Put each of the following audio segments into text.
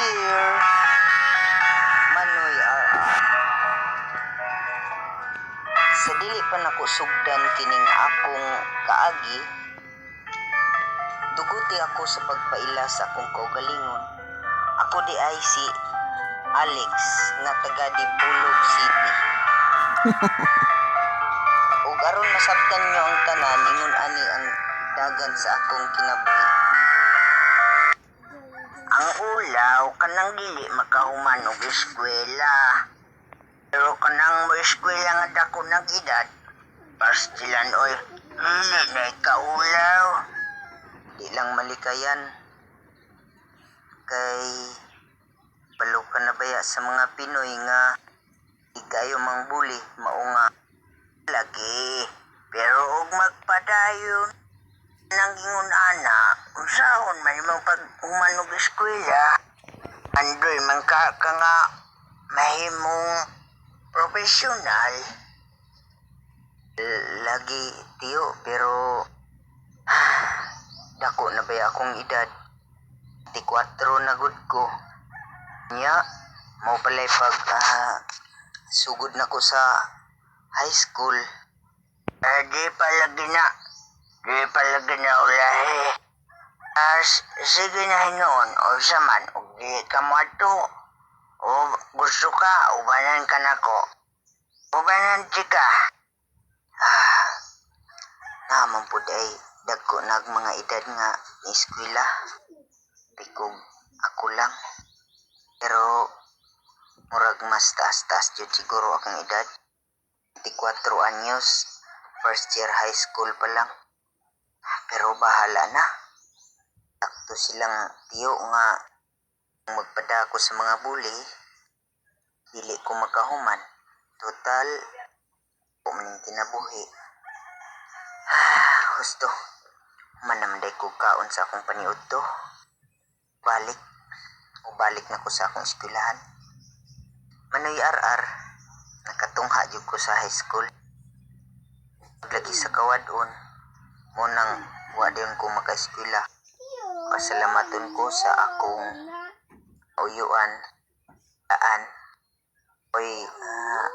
Dear Manoy R.R. Sa dili pa nako sugdan kining akong kaagi, duguti ako sa pagpaila sa akong kaugalingon. Ako di ay si Alex nga taga Dipolog City. Ug aron masabtan nyo ang tanan, ingon ani ang dagan sa akong kinabuhi. Ang ulaw kanang dili makahuman og eskwela. Pero kanang mo eskwela nga dako nag edad, pastilan oy, dili na ikaulaw. Di lang malikayan. Kay balo ka na baya sa mga Pinoy nga di kayo mangbuli, mao nga lagi. Pero og magpadayon nang ingon ana, unsahon man imong pag-human og eskwela, andoy man ka nga mahimong profesional. Lagi tiyo, pero dako na ba akong edad? 24 na gud ko. Nya, mao palay pag sugod na ko sa high school. Di palagi na ulahi. Sige na hinon, o saman, o di ka mo ato. O gusto ka, ubanan ka na ko. Ubanan chika. Naman po day, dagko nag mga edad nga ni eskwela. Pikog ako lang. Pero, murag mas taas-taas yun siguro akong edad. 24 anyos, first year high school pa lang. Pero bahala na. Takto silang tiyo nga magpada ko sa mga bully, dili ko makahuman. Total, kumaning kinabuhi. Gusto, manamday ko kaon sa akong paniud to. Balik na ko sa akong eskwelahan. Manoy R.R. Nakatungha jud ko sa high school. Paglagi sa kawadon, munang wadon ko maka-eskwela. Pasalamaton ko sa akong uyuan, daan.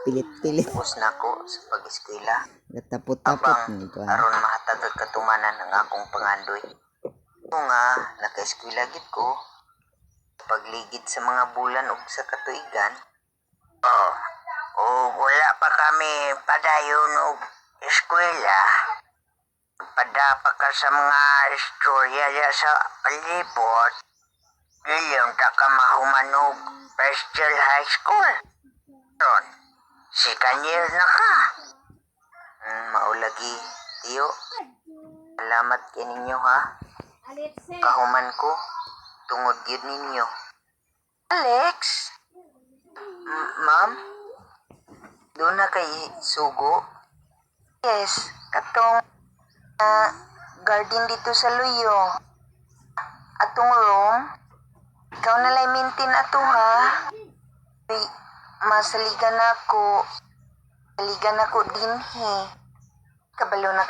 Pilit-pilit. Tapos na ko sa pag-eskwela. Natapot-tapot nito. Aron mahatag ang katumanan ng akong pangandoy. Kung nga, naka-eskwela gid ko, pagligid sa mga bulan o sa katuigan, wala pa kami padayon og eskwela. Pada pa ka sa mga istorya sa palibot, ilyong ta ka mahumanog first year high school. Ron, second year na ka. Maulagi, tiyo. Salamat kay ninyo ha. Kahuman ko, tungod yun ninyo. Alex? Ma'am? Doon na kay Sugo? Yes, katong garden dito sa Luyo. Atong room? Ikaw nalay maintain ato ha? Masaligan ako. Saligan ako din he. Kabalo na ka